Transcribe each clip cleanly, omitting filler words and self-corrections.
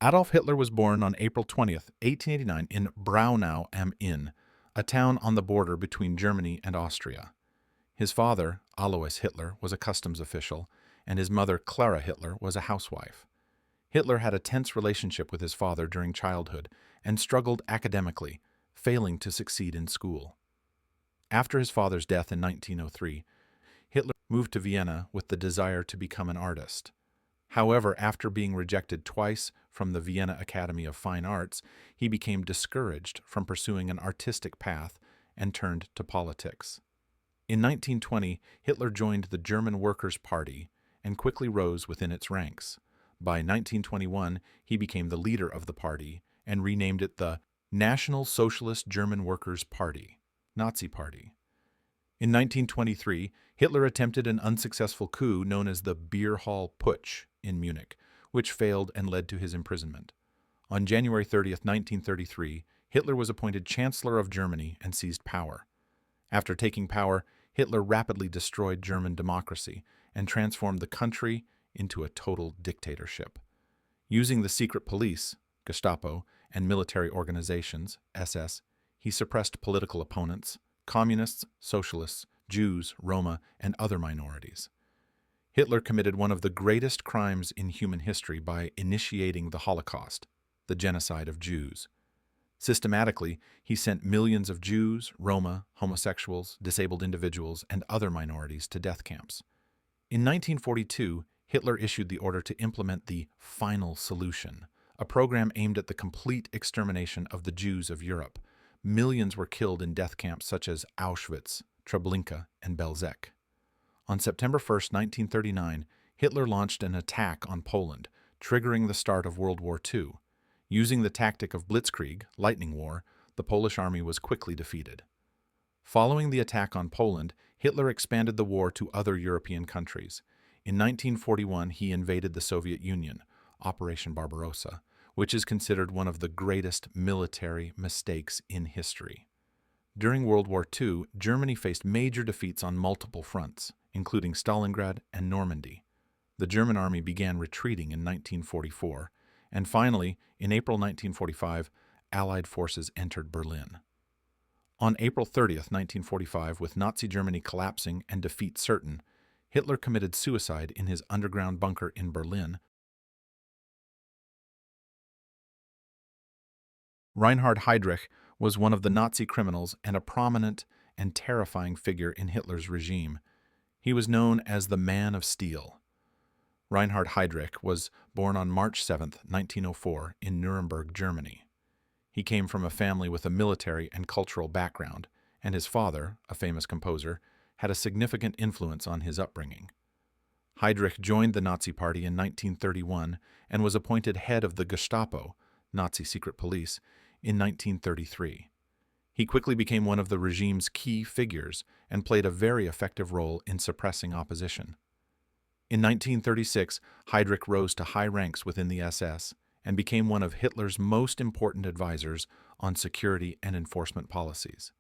Adolf Hitler was born on April 20th, 1889 in Braunau am Inn, a town on the border between Germany and Austria. His father, Alois Hitler, was a customs official, and his mother, Clara Hitler, was a housewife. Hitler had a tense relationship with his father during childhood and struggled academically, failing to succeed in school. After his father's death in 1903, Hitler moved to Vienna with the desire to become an artist. However, after being rejected twice from the Vienna Academy of Fine Arts, he became discouraged from pursuing an artistic path and turned to politics. In 1920, Hitler joined the German Workers' Party and quickly rose within its ranks. By 1921, he became the leader of the party and renamed it the National Socialist German Workers' Party, Nazi Party. In 1923, Hitler attempted an unsuccessful coup known as the Beer Hall Putsch in Munich, which failed and led to his imprisonment. On January 30th, 1933, Hitler was appointed Chancellor of Germany and seized power. After taking power, Hitler rapidly destroyed German democracy and transformed the country into a total dictatorship. Using the secret police, Gestapo, and military organizations, SS, he suppressed political opponents, communists, socialists, Jews, Roma, and other minorities. Hitler committed one of the greatest crimes in human history by initiating the Holocaust, the genocide of Jews. Systematically, he sent millions of Jews, Roma, homosexuals, disabled individuals, and other minorities to death camps. In 1942, Hitler issued the order to implement the Final Solution, a program aimed at the complete extermination of the Jews of Europe. Millions were killed in death camps such as Auschwitz, Treblinka, and Belzec. On September 1, 1939, Hitler launched an attack on Poland, triggering the start of World War II. Using the tactic of blitzkrieg, lightning war, the Polish army was quickly defeated. Following the attack on Poland, Hitler expanded the war to other European countries. In 1941, he invaded the Soviet Union, Operation Barbarossa, which is considered one of the greatest military mistakes in history. During World War II, Germany faced major defeats on multiple fronts, including Stalingrad and Normandy. The German army began retreating in 1944, and finally, in April 1945, Allied forces entered Berlin. On April 30th, 1945, with Nazi Germany collapsing and defeat certain, Hitler committed suicide in his underground bunker in Berlin. Reinhard Heydrich was one of the Nazi criminals and a prominent and terrifying figure in Hitler's regime. He was known as the Man of Steel. Reinhard Heydrich was born on March 7, 1904, in Nuremberg, Germany. He came from a family with a military and cultural background, and his father, a famous composer, had a significant influence on his upbringing. Heydrich joined the Nazi Party in 1931 and was appointed head of the Gestapo, Nazi secret police, in 1933. He quickly became one of the regime's key figures and played a very effective role in suppressing opposition. In 1936, Heydrich rose to high ranks within the SS and became one of Hitler's most important advisors on security and enforcement policies.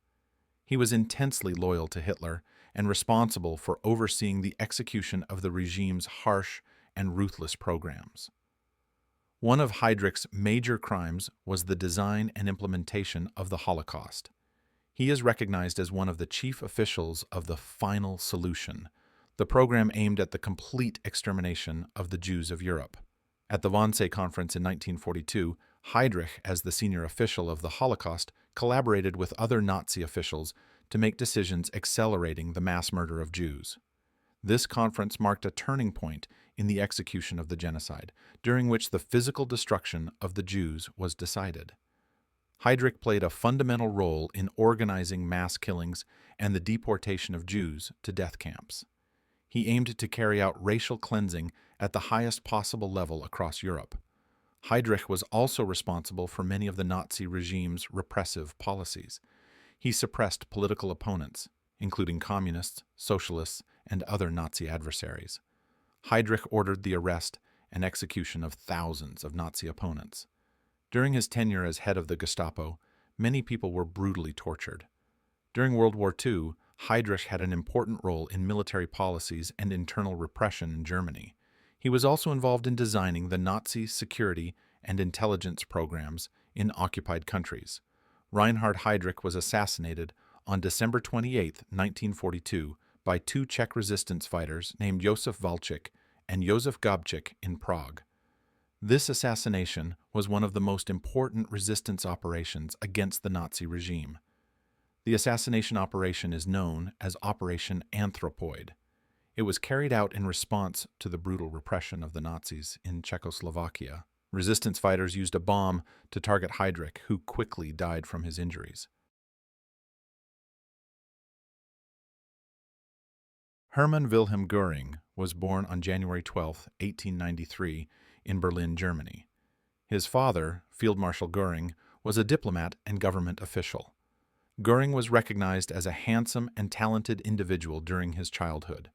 He was intensely loyal to Hitler and responsible for overseeing the execution of the regime's harsh and ruthless programs. One of Heydrich's major crimes was the design and implementation of the Holocaust. He is recognized as one of the chief officials of the Final Solution, the program aimed at the complete extermination of the Jews of Europe. At the Wannsee Conference in 1942, Heydrich, as the senior official of the Holocaust, collaborated with other Nazi officials to make decisions accelerating the mass murder of Jews. This conference marked a turning point in the execution of the genocide, during which the physical destruction of the Jews was decided. Heydrich played a fundamental role in organizing mass killings and the deportation of Jews to death camps. He aimed to carry out racial cleansing at the highest possible level across Europe. Heydrich was also responsible for many of the Nazi regime's repressive policies. He suppressed political opponents, including communists, socialists, and other Nazi adversaries. Heydrich ordered the arrest and execution of thousands of Nazi opponents. During his tenure as head of the Gestapo, many people were brutally tortured. During World War II, Heydrich had an important role in military policies and internal repression in Germany. He was also involved in designing the Nazi security and intelligence programs in occupied countries. Reinhard Heydrich was assassinated on December 28, 1942, by two Czech resistance fighters named Josef Walczak and Josef Gabčík in Prague. This assassination was one of the most important resistance operations against the Nazi regime. The assassination operation is known as Operation Anthropoid. It was carried out in response to the brutal repression of the Nazis in Czechoslovakia. Resistance fighters used a bomb to target Heydrich, who quickly died from his injuries. Hermann Wilhelm Göring was born on January 12, 1893, in Berlin, Germany. His father, Field Marshal Göring, was a diplomat and government official. Göring was recognized as a handsome and talented individual during his childhood.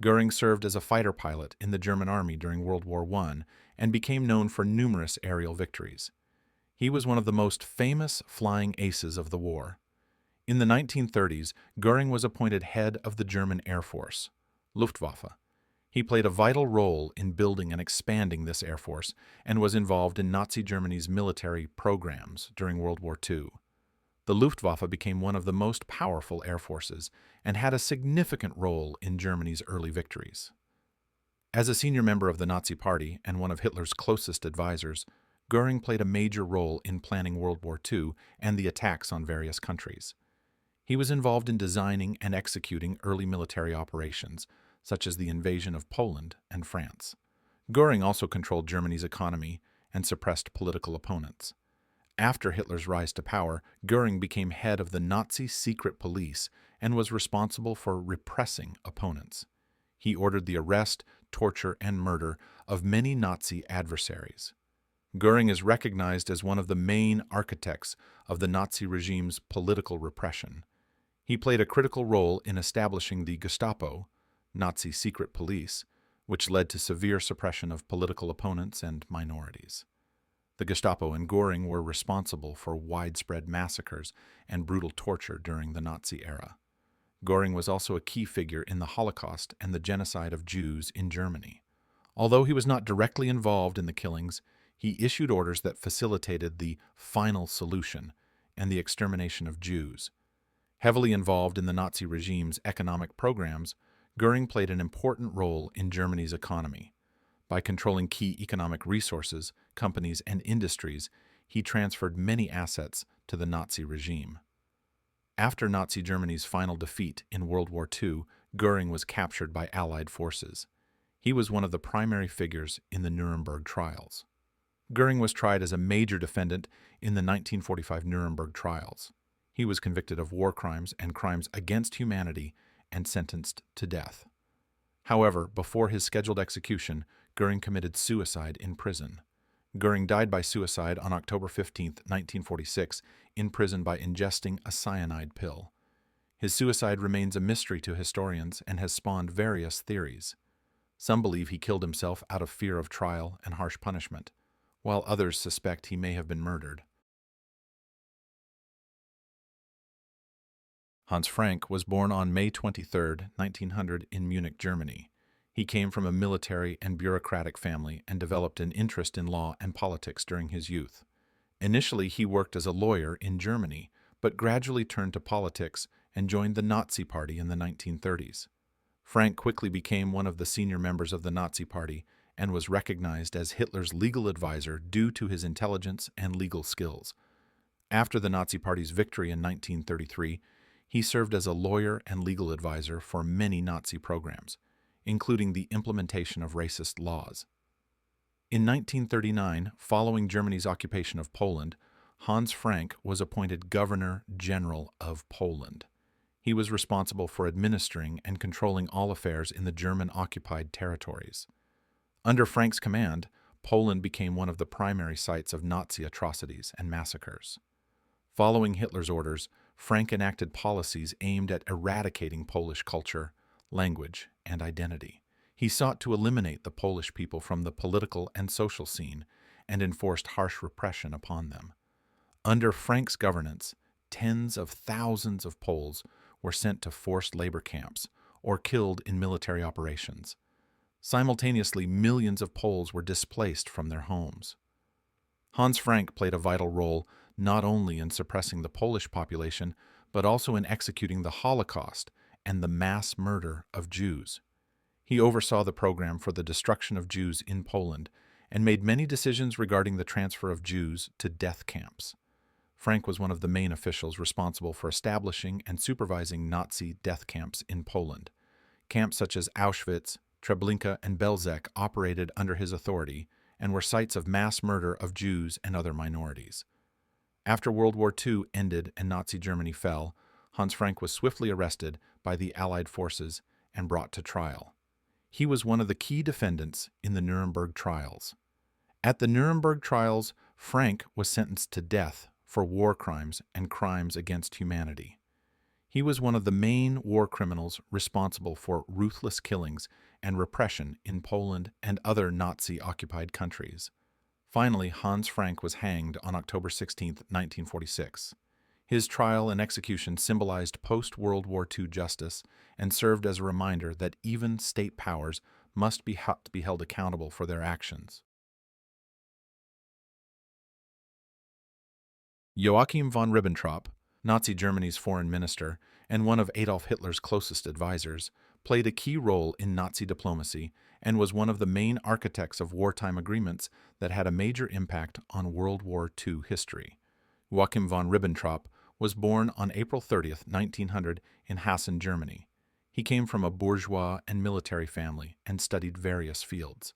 Göring served as a fighter pilot in the German army during World War I and became known for numerous aerial victories. He was one of the most famous flying aces of the war. In the 1930s, Göring was appointed head of the German Air Force, Luftwaffe. He played a vital role in building and expanding this air force and was involved in Nazi Germany's military programs during World War II. The Luftwaffe became one of the most powerful air forces and had a significant role in Germany's early victories. As a senior member of the Nazi Party and one of Hitler's closest advisors, Göring played a major role in planning World War II and the attacks on various countries. He was involved in designing and executing early military operations, such as the invasion of Poland and France. Göring also controlled Germany's economy and suppressed political opponents. After Hitler's rise to power, Göring became head of the Nazi secret police and was responsible for repressing opponents. He ordered the arrest, torture, and murder of many Nazi adversaries. Göring is recognized as one of the main architects of the Nazi regime's political repression. He played a critical role in establishing the Gestapo, Nazi secret police, which led to severe suppression of political opponents and minorities. The Gestapo and Göring were responsible for widespread massacres and brutal torture during the Nazi era. Göring was also a key figure in the Holocaust and the genocide of Jews in Germany. Although he was not directly involved in the killings, he issued orders that facilitated the final solution and the extermination of Jews. Heavily involved in the Nazi regime's economic programs, Göring played an important role in Germany's economy. By controlling key economic resources, companies, and industries, he transferred many assets to the Nazi regime. After Nazi Germany's final defeat in World War II, Göring was captured by Allied forces. He was one of the primary figures in the Nuremberg trials. Göring was tried as a major defendant in the 1945 Nuremberg trials. He was convicted of war crimes and crimes against humanity and sentenced to death. However, before his scheduled execution, Göring committed suicide in prison. Göring died by suicide on October 15, 1946, in prison by ingesting a cyanide pill. His suicide remains a mystery to historians and has spawned various theories. Some believe he killed himself out of fear of trial and harsh punishment, while others suspect he may have been murdered. Hans Frank was born on May 23, 1900, in Munich, Germany. He came from a military and bureaucratic family and developed an interest in law and politics during his youth. Initially, he worked as a lawyer in Germany, but gradually turned to politics and joined the Nazi Party in the 1930s. Frank quickly became one of the senior members of the Nazi Party and was recognized as Hitler's legal advisor due to his intelligence and legal skills. After the Nazi Party's victory in 1933, he served as a lawyer and legal advisor for many Nazi programs, including the implementation of racist laws. In 1939, following Germany's occupation of Poland, Hans Frank was appointed Governor General of Poland. He was responsible for administering and controlling all affairs in the German-occupied territories. Under Frank's command, Poland became one of the primary sites of Nazi atrocities and massacres. Following Hitler's orders, Frank enacted policies aimed at eradicating Polish culture, language, and identity. He sought to eliminate the Polish people from the political and social scene and enforced harsh repression upon them. Under Frank's governance, tens of thousands of Poles were sent to forced labor camps or killed in military operations. Simultaneously, millions of Poles were displaced from their homes. Hans Frank played a vital role not only in suppressing the Polish population, but also in executing the Holocaust and the mass murder of Jews. He oversaw the program for the destruction of Jews in Poland and made many decisions regarding the transfer of Jews to death camps. Frank was one of the main officials responsible for establishing and supervising Nazi death camps in Poland. Camps such as Auschwitz, Treblinka, and Belzec operated under his authority and were sites of mass murder of Jews and other minorities. After World War II ended and Nazi Germany fell, Hans Frank was swiftly arrested by the Allied forces and brought to trial. He was one of the key defendants in the Nuremberg trials. At the Nuremberg trials, Frank was sentenced to death for war crimes and crimes against humanity. He was one of the main war criminals responsible for ruthless killings and repression in Poland and other Nazi-occupied countries. Finally, Hans Frank was hanged on October 16, 1946. His trial and execution symbolized post-World War II justice and served as a reminder that even state powers must be held accountable for their actions. Joachim von Ribbentrop, Nazi Germany's foreign minister and one of Adolf Hitler's closest advisors, played a key role in Nazi diplomacy and was one of the main architects of wartime agreements that had a major impact on World War II history. Joachim von Ribbentrop was born on April 30, 1900, in Hessen, Germany. He came from a bourgeois and military family and studied various fields.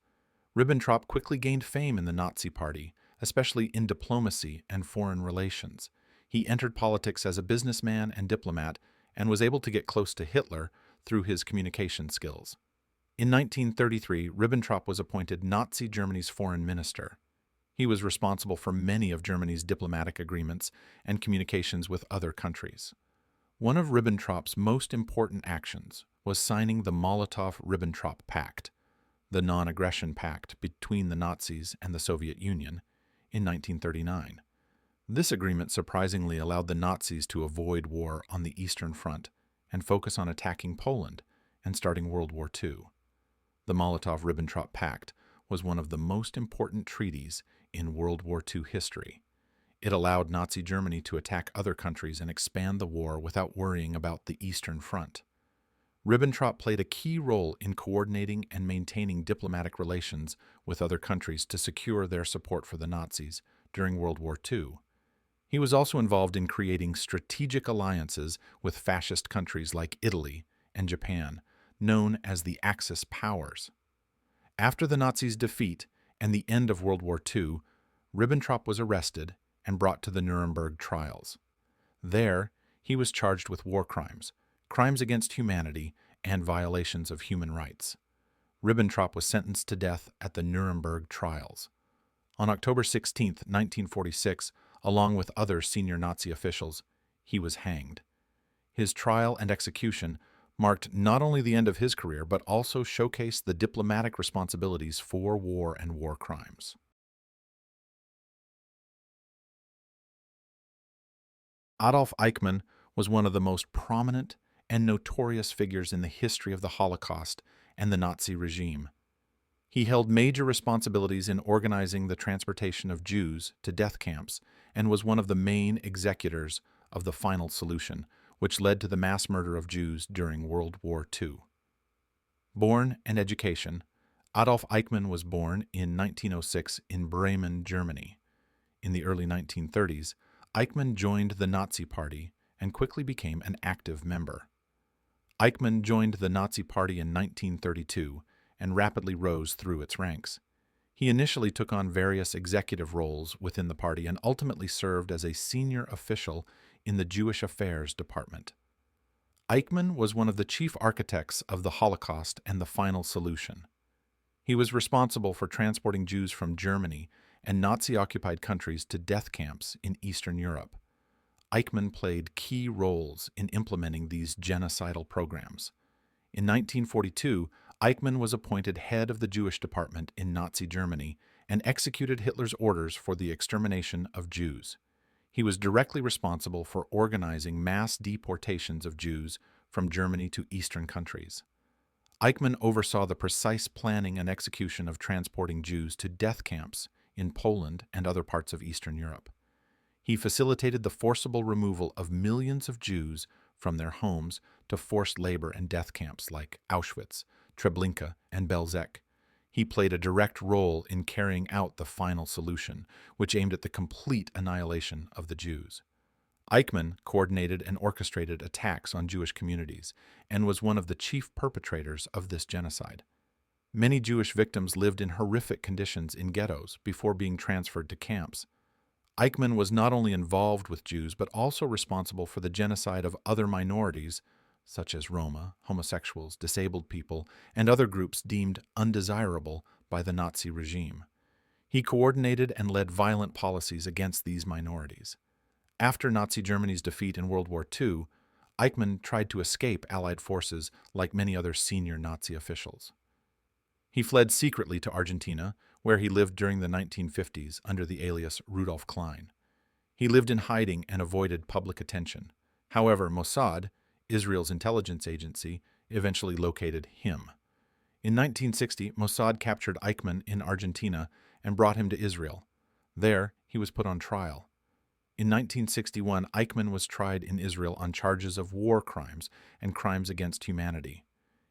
Ribbentrop quickly gained fame in the Nazi Party, especially in diplomacy and foreign relations. He entered politics as a businessman and diplomat and was able to get close to Hitler through his communication skills. In 1933, Ribbentrop was appointed Nazi Germany's foreign minister. He was responsible for many of Germany's diplomatic agreements and communications with other countries. One of Ribbentrop's most important actions was signing the Molotov-Ribbentrop Pact, the non-aggression pact between the Nazis and the Soviet Union, in 1939. This agreement surprisingly allowed the Nazis to avoid war on the Eastern Front and focus on attacking Poland and starting World War II. The Molotov-Ribbentrop Pact was one of the most important treaties in World War II history. It allowed Nazi Germany to attack other countries and expand the war without worrying about the Eastern Front. Ribbentrop played a key role in coordinating and maintaining diplomatic relations with other countries to secure their support for the Nazis during World War II. He was also involved in creating strategic alliances with fascist countries like Italy and Japan, known as the Axis powers. After the Nazis' defeat and the end of World War II, Ribbentrop was arrested and brought to the Nuremberg trials. There, he was charged with war crimes, crimes against humanity, and violations of human rights. Ribbentrop was sentenced to death at the Nuremberg trials. On October 16, 1946, along with other senior Nazi officials, he was hanged. His trial and execution marked not only the end of his career, but also showcased the diplomatic responsibilities for war and war crimes. Adolf Eichmann was one of the most prominent and notorious figures in the history of the Holocaust and the Nazi regime. He held major responsibilities in organizing the transportation of Jews to death camps and was one of the main executors of the final solution, which led to the mass murder of Jews during World War II. Born and education. Adolf Eichmann was born in 1906 in Bremen, Germany. In the early 1930s, Eichmann joined the Nazi Party and quickly became an active member. Eichmann joined the Nazi Party in 1932 and rapidly rose through its ranks. He initially took on various executive roles within the party and ultimately served as a senior official in the Jewish Affairs Department. Eichmann was one of the chief architects of the Holocaust and the final solution. He was responsible for transporting Jews from Germany and Nazi-occupied countries to death camps in Eastern Europe. Eichmann played key roles in implementing these genocidal programs. In 1942, Eichmann was appointed head of the Jewish department in Nazi Germany and executed Hitler's orders for the extermination of Jews. He was directly responsible for organizing mass deportations of Jews from Germany to Eastern countries. Eichmann oversaw the precise planning and execution of transporting Jews to death camps in Poland and other parts of Eastern Europe. He facilitated the forcible removal of millions of Jews from their homes to forced labor and death camps like Auschwitz, Treblinka, and Belzec. He played a direct role in carrying out the final solution, which aimed at the complete annihilation of the Jews. Eichmann coordinated and orchestrated attacks on Jewish communities and was one of the chief perpetrators of this genocide. Many Jewish victims lived in horrific conditions in ghettos before being transferred to camps. Eichmann was not only involved with Jews but also responsible for the genocide of other minorities, such as Roma, homosexuals, disabled people, and other groups deemed undesirable by the Nazi regime. He coordinated and led violent policies against these minorities. After Nazi Germany's defeat in World War II, Eichmann tried to escape Allied forces like many other senior Nazi officials. He fled secretly to Argentina, where he lived during the 1950s under the alias Rudolf Klein. He lived in hiding and avoided public attention. However, Mossad, Israel's intelligence agency, eventually located him. In 1960, Mossad captured Eichmann in Argentina and brought him to Israel. There, he was put on trial. In 1961, Eichmann was tried in Israel on charges of war crimes and crimes against humanity.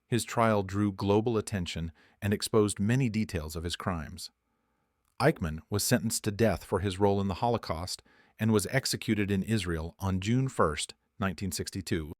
His trial drew global attention and exposed many details of his crimes. Eichmann was sentenced to death for his role in the Holocaust and was executed in Israel on June 1, 1962,